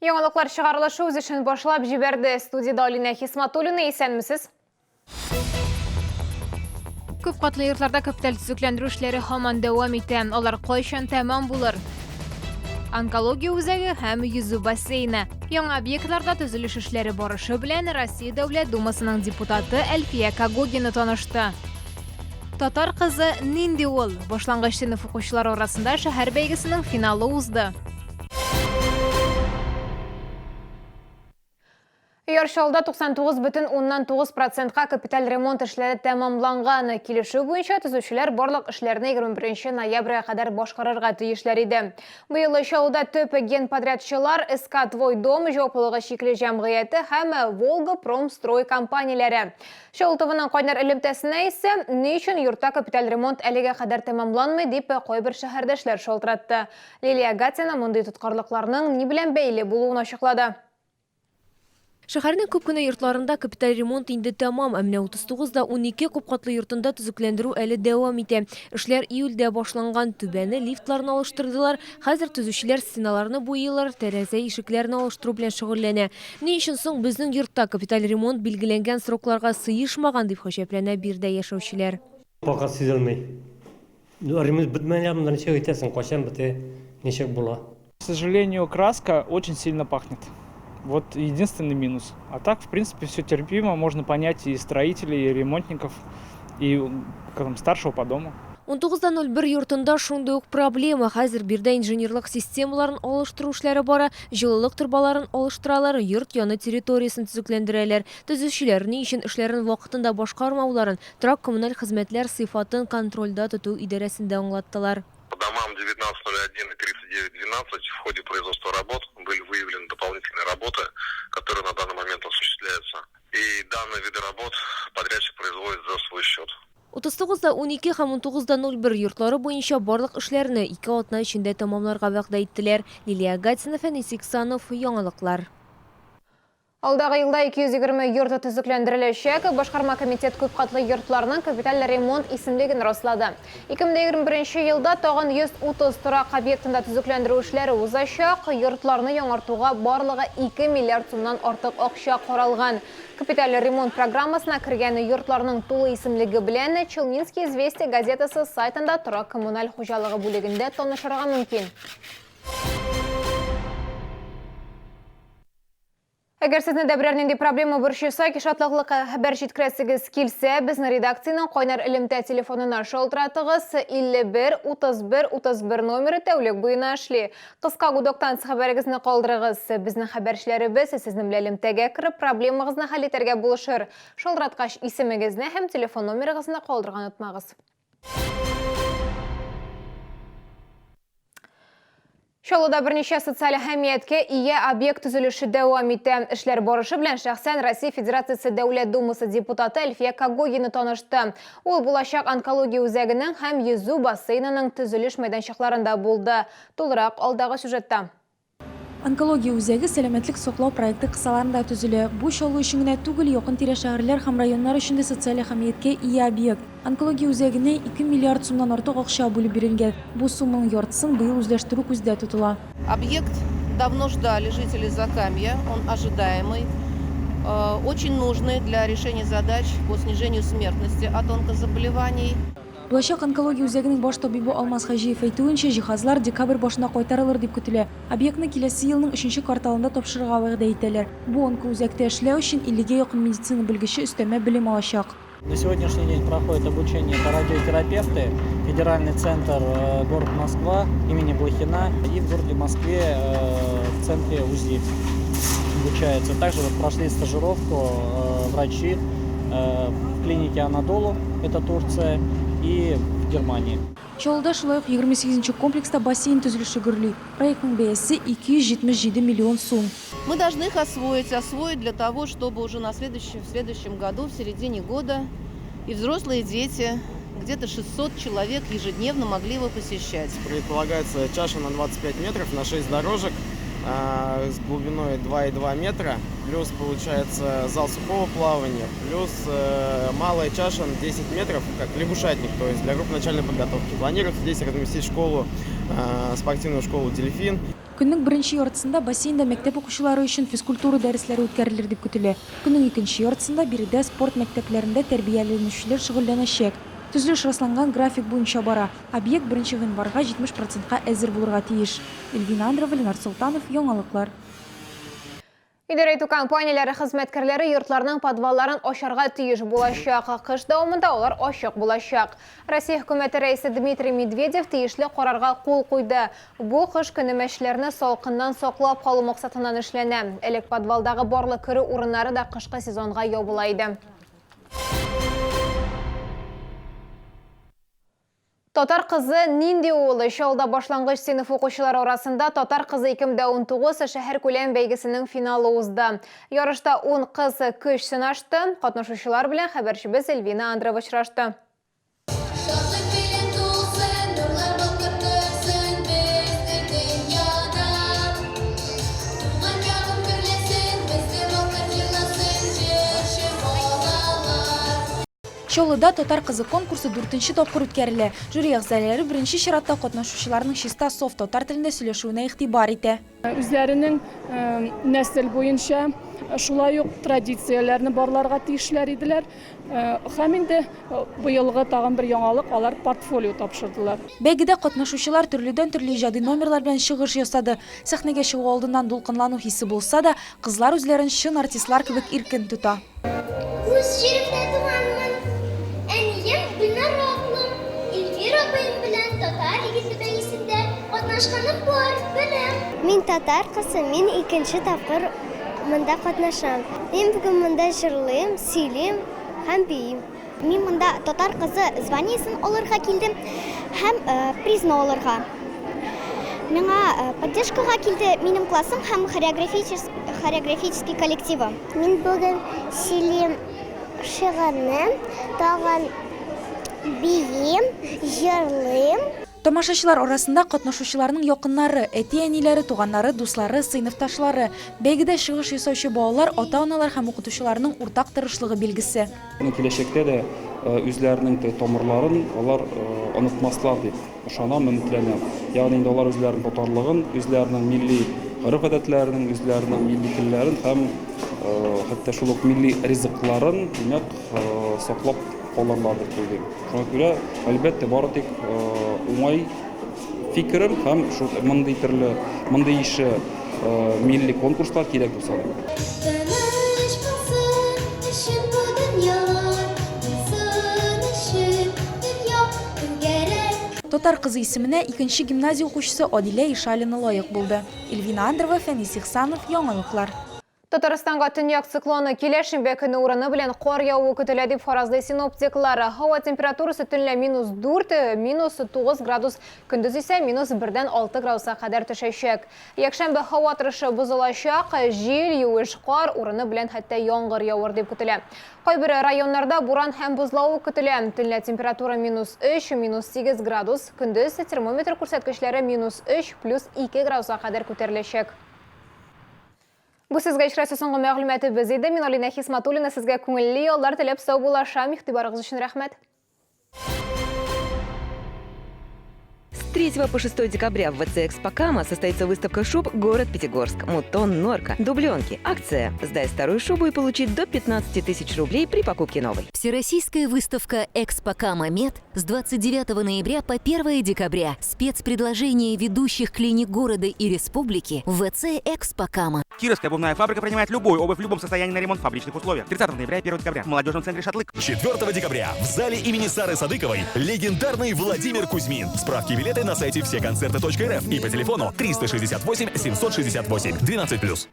Яңалыклар чыгарылышы үз эшен башлап җибәрде. Студияда Алина Хисматуллина, исәнмесез? Күп катлы йортларда капиталь төзекләндерү эшләре һаман дәвам итә. Алар кайчан тәмам булыр? Онкология үзәге һәм йөзү бассейны. Яңа объектларда төзелеш эшләре барышы белән Россия Дәүләт Думасының депутаты Әлфия Кагогина танышты. Татар кызы нинди ул? Башлангыч сыйныф укучылары арасында шәһәр бәйгесенең финалы узды. Яршалда 99,9%-ка капиталь ремонт эшләре тәмамланган. Килешү буенча төзүчеләр барлык эшләрне 21 ноябрьгә кадәр башкарырга тиешләр иде. Быел Яршалда төп генподрядчылар СК «Твой дом» җаваплылыгы шикле җәмгыяте һәм Волга Промстрой компанияләре. Шалтывының кайнар элемтәсенә исә ни өчен йортта капиталь ремонт әлегә кадәр тәмамланмый дип кайбер шәһәрдәшләр шалтыратты. Лилия Гатина мондый тоткарлыкларның ни белән бәйле булуын ачыклады. Шәһәрнең күп кенә йортларында капиталь ремонт инде тәмам, әмма 39-да 12 күп катлы йортында төзекләндерү әле дәвам итә. Эшләр июльдә башланган, түбәне лифтларны алыштырдылар. Хәзер төзүчеләр стеналарны буйлар, тәрәзә ишекләрне алыштыру белән шөгыльләнә. Ни өчен соң безнең йортта капиталь ремонт билгеләнгән срокларга сыешмаган дип хәҗәпләнә бирдә яшәүчеләр. Пока сизелмәй. Ремонт бетмәгән, монда ничек әйтәсең, кайчан бетә, ничек була? К сожалению, краска очень сильно пахнет. Вот единственный минус. А так, в принципе, все терпимо. Можно понять и строителей, и ремонтников, и старшего по дому. 19.01 йортында шундый ук проблема. Хәзер бирдә инженерлык системаларын алыштыру эшләре бара, җылылык турбаларын алыштыралар, йорт яны территориясын төзекләндерәләр. Төзүчеләр ни өчен эшләрен вакытында башкармауларын, торак коммуналь хезмәтләр сыйфатын контрольдә тоту идарәсендә аңлаттылар. По домам 19.01 и 39.12 в ходе производства работ были выявлены дополнительные работы, которые на данный момент осуществляются. И данные виды работ подрядчик производит за свой счет. 39-да 12 һәм 19.01 йортлары буенча барлык эшләрне 2 атна эчендә тәмамларга вәгъдә иттеләр. Лилия Гатина, Фәнис Иксанов, Яңалыклар. Алдагы елда 220 йорты төзекләндереләчәк. Башкарма комитет күп катлы йортларның капиталь ремонт исемлеген раслады. 2021 елда тагын 130 торак объектында төзекләндерү эшләре узачак. Йортларны яңартуга барлыгы 2 миллиард сумнан артык акча каралган. Капиталь ремонт программасына кергән йортларның тулы исемлеге белән Челнинский известия газетасы сайтында торак коммуналь хуҗалыгы бүлегендә танышырга мөмкин. Әгәр сезне дә берәр нинди проблема борчыса, шатлыклы хәбәр җиткерәсегез килсә, безнең редакциянең кайнар элемтә телефонына шалтыратыгыз. 51 31 31 номеры тәүлек буена эшли. Кыска гудоктан хәбәрегезне калдырыгыз. Безнең хәбәрчеләребез сезнең белән элемтәгә кирип проблемагызны хәл итәргә булышыр. Шалтыраткач исемегезне һәм телефон номерыгызны калдырырга онытмагыз. Шалуда берничә социаль әһәмияткә ия объект төзелеше дәвам итә. Эшләр барышы белән шәхсән Россия Федерациясе Дәүләт Думасы депутаты Әлфия Кагогина танышты. Ул булачак онкология үзәгенең һәм йөзү бассейнының төзелеш мәйданчыкларында булды. Тулырак алдагы сюжетта. Онкология үзәге сәламәтлек саклау проекты кысаларында төзелә. Бу чалу өчен генә түгел, якын тирә шәһәрләр һәм районнар өчен дә социаль әһәмияткә ия объект. Онкология үзәгенә 2 миллиард сумнан артык акча бүлеп бирелгән. Бу сумманың яртысын быел үзләштерү күздә тотыла. Объект давно ждали жители Закамья, он ожидаемый, очень нужный для решения задач по снижению смертности от онкозаболеваний. Булачак онкология үзәгенең баш табибы Алмаз Хаҗиев әйтүенчә, җиһазлар декабрь башына кайтарылыр дип көтелә. Объектны киләсе елның 3нче кварталында тапшырырга вәгъдә итәләр. Бу онкоүзәктә эшләү өчен 50-гә якын медицина белгече өстәмә белем алачак. На сегодняшний день проходит обучение это радиотерапевты, федеральный центр город Москва имени Блохина и в городе Москве в центре УЗИ обучаются. Также прошли стажировку врачи в клинике Анадолу, это Турция, и в Германии. Чалуда шулай ук 28-нче комплекста бассейн төзелеше гөрли. Проектның бәясе 277 миллион сум. Мы должны их освоить для того, чтобы уже в следующем году, в середине года, и взрослые дети, где-то 600 человек ежедневно могли его посещать. Предполагается чаша на 25 метров, на 6 дорожек, с глубиной 2,2 метра, плюс получается зал сухого плавания, плюс малая чаша на 10 метров, как лягушатник, то есть для групп начальной подготовки. Планируется здесь разместить школу, спортивную школу «Дельфин». Күннің бірінші ортысында бассейнда мектеп оқушылары үшін физкультура дәріслері өткәрілер деп күтіле. Күннің екінші ортысында биредә спорт мектепләрендә тәрбияләнүчеләр шөгыльләнәчәк. Төзелеш расланган график буенча бара. Объект 1 январьга 70%-ка әзер булырга тиеш. Эльвина Андрова, Ленар Султанов, яңалыклар. Идара итү компанияләре хезмәткәрләре йортларның подвалларын ачарга тиеш булачак. Кыш дәвамында алар ачык булачак. Россия хөкүмәте рәисе Дмитрий Медведев тиешле карарга кул куйды. Бу кыш көне мәчләрне салкыннан саклап калу максатыннан эшләнә. Элек подвалдагы барлык керү урыннары да кышкы сезонга ябыла иде. Татар кызы нинди улы шалда башлангыч сыйныф укучылары арасында Татар кызы 2019 шәһәр күләм бәйгесенең финалы узды. Ярышта 10 кыз көч сынашты. Катнашучылар белән хәбәрчебез Эльвина Андрова очрашты. Чолыда Татар кызы конкурсы 4-нче тапкыр үткәрелә. Жюри әгъзалары беренче чиратта катнашучыларның чиста софт татар телендә сөйләшүенә игътибар итә. Үзләренең нәсел буенча шулай ук традицияләрне барларга тиешләр иделәр. Һәм инде быелгы тагын бер яңалык, алар портфолио тапшырдылар. Бәйгедә катнашучылар төрледән-төрле иҗади номерлар белән чыгыш ясады. Сәхнәгә чыгу алдыннан дулкынлану хисе булса да, кызлар үзләрен чын артистлар кебек иркен тота. Үз җиремдә туганмын. Әнием Гөлнар абым, Эльвира абыем белән татар егете бәйгесендә катнашканым бар, беләм. Мин татар кызы, мин икенче тапкыр монда катнашам. Мин бүген монда җырлыйм, сөйлим һәм биим. Мин монда татар кызы званиесен алырга килдем һәм призны алырга. Миңа поддержкага килде минем классым һәм хореографический коллективы. Мин бүген сөйлим, шигырьне, тагын биим, җырлыйм. Тамашачылар арасында катнашучыларның якыннары, әти-әниләре, туганнары, дуслары, сыйныфташлары. Бәйгедә чыгыш ясаучы балалар, ата-аналар һәм укытучыларның уртак тырышлыгы билгесе. Киләчәктә дә үзләренең тамырларын алар онытмаслар дип ышанам, өметләнәм. Ягъни инде алар үзләренең татарлыгын, үзләренең милли гореф-гадәтләрен, үзләренең милли телләрен һәм хәтта шул ук милли ризыкларын димәк саклап калырлар дип уйлыйм. Шуңа күрә әлбәттә бары тик уңай фикерем һәм шул мондый төрле мондый ише милли конкурслар кирәк дип саныйм. Татар кызы исеменә 2-нче гимназия укучысы Адилә Ишалина лаек булды. Эльвина Андрова, Фәнис Ихсанов, яңалыклар. Татарстанга төньяк циклоны киләшенбә көне урыны белән кар явуы көтелә дип фаразлый синоптиклар. Һава температурасы төнлә -4, -9 градус, көндез исә -1-дән 6 градуска кадәр төшәчәк. Якшәмбе һава торышы бозылачак, җил, юеш кар, урыны белән хәтта яңгыр явыр дип көтелә. Кайбер районнарда буран һәм бозлавы көтелә. Төнлә температура -3, -8 градус, көндез термометр күрсәткечләре -3, +2 градуска кадәр күтәреләчәк. Бу сезгә очрашу соңгы мәгълүматы без иде. Мин Алина Хисматуллина сезгә күңелле яллар теләп сау булашам. Игътибарыгыз өчен рәхмәт. С 3 по 6 декабря в ВЦ «Экспокама» состоится выставка шуб «Город Пятигорск». Мутон, норка, дубленки. Акция «Сдай старую шубу и получи до 15 тысяч рублей при покупке новой». Всероссийская выставка «Экспокама Мед» с 29 ноября по 1 декабря. Спецпредложение ведущих клиник города и республики в ВЦ «Экспокама». Кировская обувная фабрика принимает любую обувь в любом состоянии на ремонт в фабричных условиях. 30 ноября и 1 декабря в молодежном центре «Шатлык». 4 декабря в зале имени Сары Садыковой легендарный Владимир Кузьмин. Справки и билеты на сайте всеконцерты.рф и по телефону 368 768 12+.